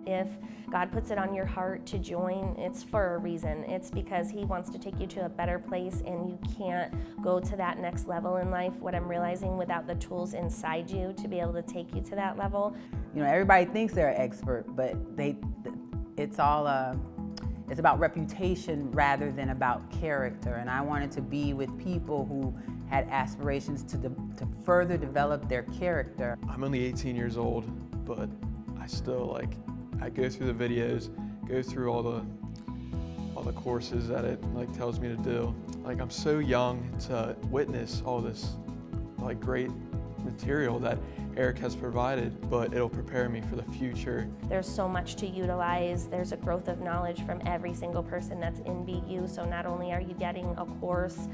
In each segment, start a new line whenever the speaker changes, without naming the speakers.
If God puts it on your heart to join, it's for a reason. It's because He wants to take you to a better place, and you can't go to that next level in life, what I'm realizing, without the tools inside you to be able to take you to that level.
You know, everybody thinks they're an expert, but it's about reputation rather than about character. And I wanted to be with people who had aspirations to further develop their character.
I'm only 18 years old, but I still I go through the videos, go through all the courses that it tells me to do. I'm so young to witness all this great material that Eric has provided, but it'll prepare me for the future.
There's so much to utilize. There's a growth of knowledge from every single person that's in BU. So not only are you getting a course,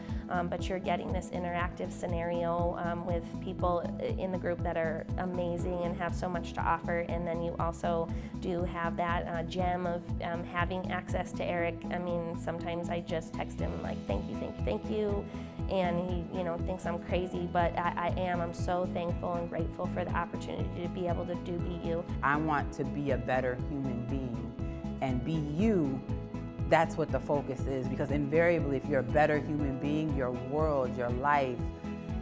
but you're getting this interactive scenario with people in the group that are amazing and have so much to offer. And then you also do have that gem of having access to Eric. I mean, sometimes I just text him thank you, thank you, thank you. And he, thinks I'm crazy, but I am. I'm so thankful and grateful for the opportunity to be able to do BU.
I want to be a better human being, and BU, that's what the focus is, because invariably, if you're a better human being, your world, your life,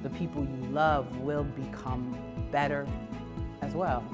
the people you love will become better as well.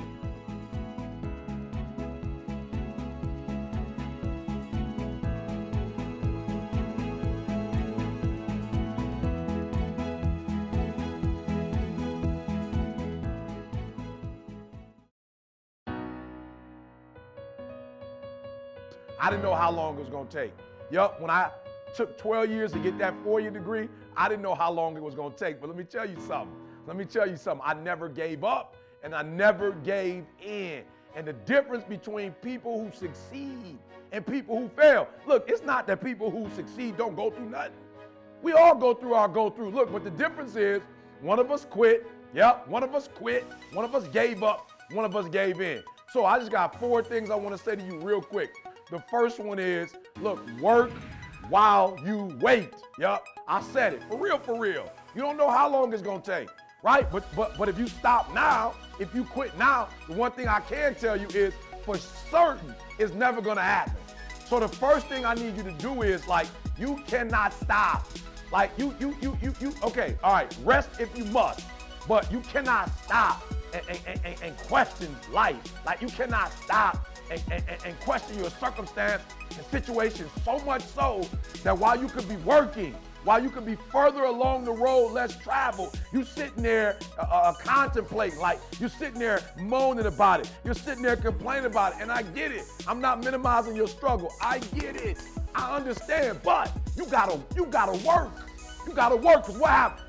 I didn't know how long it was going to take. Yup, when I took 12 years to get that 4-year degree, I didn't know how long it was going to take. But let me tell you something. I never gave up, and I never gave in. And the difference between people who succeed and people who fail, look, it's not that people who succeed don't go through nothing. We all go through our go-through. Look, but the difference is one of us quit. Yep, one of us quit. One of us gave up. One of us gave in. So I just got 4 things I want to say to you real quick. The first one is, look, work while you wait. Yup, I said it. For real, for real. You don't know how long it's going to take, right? But if you stop now, if you quit now, the one thing I can tell you is for certain it's never going to happen. So the first thing I need you to do is, you cannot stop. Okay, all right, rest if you must, but you cannot stop and question life. You cannot stop and question your circumstance and situation, so much so that while you could be working, while you could be further along the road less traveled, you sitting there contemplating, you're sitting there moaning about it, you're sitting there complaining about it, and I get it. I'm not minimizing your struggle. I get it. I understand, but you gotta work. You gotta work, because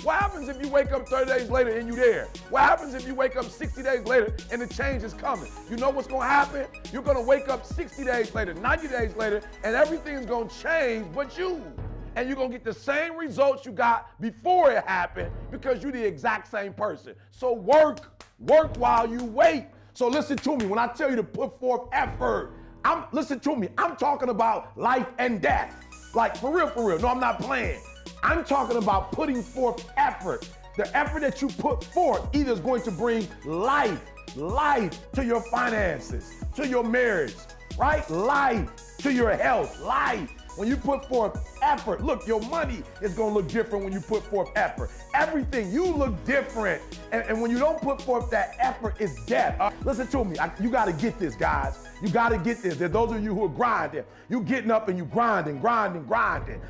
what happens if you wake up 30 days later and you're there? What happens if you wake up 60 days later and the change is coming? You know what's gonna happen? You're gonna wake up 60 days later, 90 days later, and everything's gonna change but you. And you're gonna get the same results you got before it happened because you're the exact same person. So work while you wait. So listen to me, when I tell you to put forth effort, listen to me, I'm talking about life and death. For real, no, I'm not playing. I'm talking about putting forth effort. The effort that you put forth either is going to bring life to your finances, to your marriage, right? Life to your health, life. When you put forth effort, look, your money is going to look different when you put forth effort. Everything, you look different. And when you don't put forth that effort, it's death. Listen to me. You got to get this, guys. You got to get this. There's those of you who are grinding. You getting up and you grinding.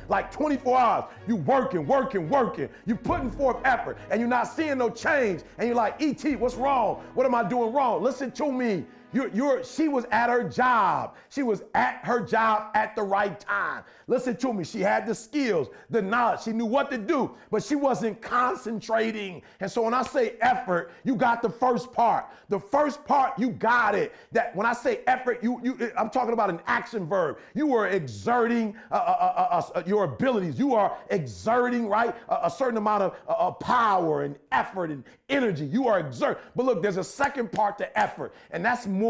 Like 24 hours, you working. You putting forth effort, and you're not seeing no change. And you're like, E.T., what's wrong? What am I doing wrong? Listen to me. She was at her job. She was at her job at the right time. Listen to me. She had the skills, the knowledge. She knew what to do, but she wasn't concentrating. And so when I say effort, you got the first part. The first part, you got it. That when I say effort, I'm talking about an action verb. You are exerting your abilities. You are exerting, right, a certain amount of power and effort and energy. You are exerting. But look, there's a second part to effort, and that's more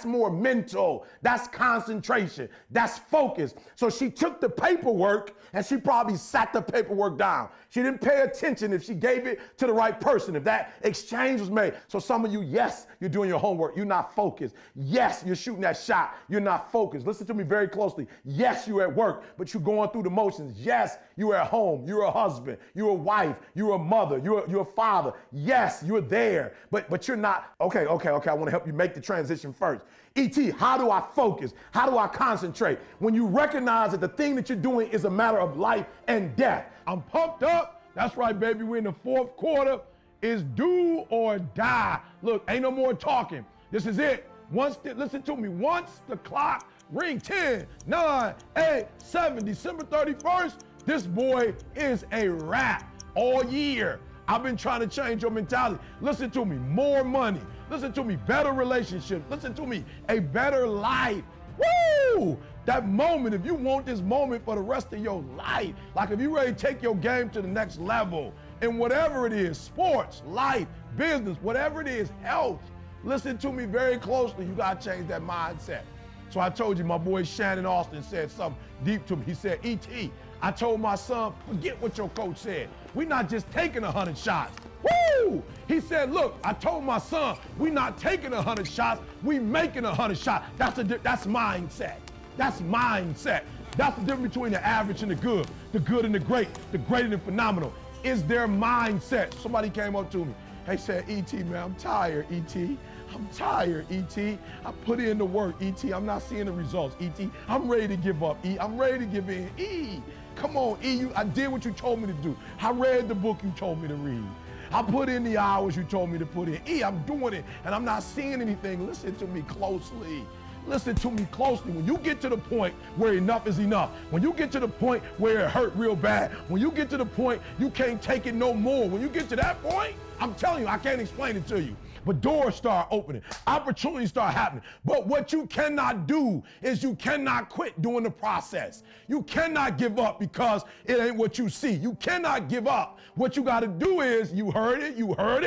more mental. That's concentration. That's focus. So she took the paperwork and she probably sat the paperwork down. She didn't pay attention if she gave it to the right person, if that exchange was made. So some of you, yes, you're doing your homework. You're not focused. Yes, you're shooting that shot. You're not focused. Listen to me very closely. Yes, you're at work, but you're going through the motions. Yes, you're at home. You're a husband. You're a wife. You're a mother. You're a father. Yes, you're there, but you're not. Okay. I want to help you make the transition first. E.T., how do I focus? How do I concentrate? When you recognize that the thing that you're doing is a matter of life and death.
I'm pumped up. That's right, baby. We're in the fourth quarter. It's do or die. Look, ain't no more talking. This is it. Listen to me. Once the clock ring 10, 9, 8, 7, December 31st, this boy is a wrap all year. I've been trying to change your mentality. Listen to me. More money. Listen to me, better relationships. Listen to me, a better life. Woo! That moment, if you want this moment for the rest of your life, like if you ready to take your game to the next level, and whatever it is, sports, life, business, whatever it is, health, listen to me very closely. You gotta change that mindset. So I told you, my boy Shannon Austin said something deep to me. He said, E.T., I told my son, forget what your coach said. We're not just taking 100 shots. Woo! He said, look, I told my son, we're not taking 100 shots, we making 100 shots. That's mindset. That's mindset. That's the difference between the average and the good and the great and the phenomenal. Is their mindset. Somebody came up to me. They said, E.T., man, I'm tired, E.T. I'm tired, E.T. I put in the work, E.T. I'm not seeing the results, E.T. I'm ready to give up, E. I'm ready to give in, E. Come on, E. I did what you told me to do. I read the book you told me to read. I put in the hours you told me to put in. E, I'm doing it, and I'm not seeing anything. Listen to me closely. Listen to me closely. When you get to the point where enough is enough, when you get to the point where it hurt real bad, when you get to the point you can't take it no more, when you get to that point, I'm telling you, I can't explain it to you. But doors start opening, opportunities start happening. But what you cannot do is you cannot quit during the process. You cannot give up because it ain't what you see. You cannot give up. What you got to do is, you heard it, you read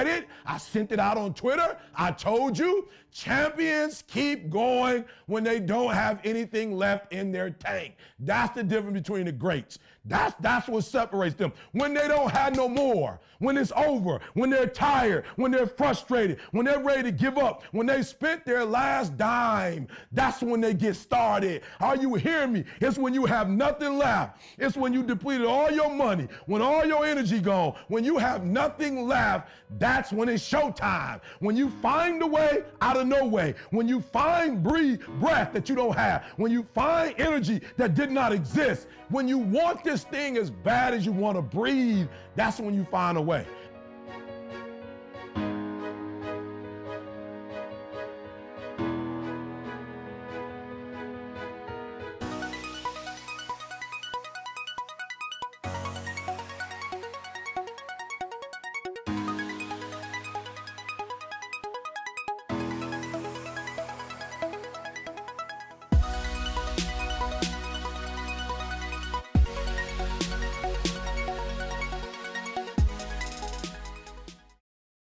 it. I sent it out on Twitter. I told you, champions keep going when they don't have anything left in their tank. That's the difference between the greats. That's what separates them. When they don't have no more, when it's over, when they're tired, when they're frustrated, when they're ready to give up, when they spent their last dime, that's when they get started. Are you hearing me? It's when you have nothing left. It's when you depleted all your money, when all your energy gone, when you have nothing left, that's when it's showtime. When you find a way out of no way, when you find breath that you don't have, when you find energy that did not exist, when you want this thing as bad as you want to breathe, that's when you find a way.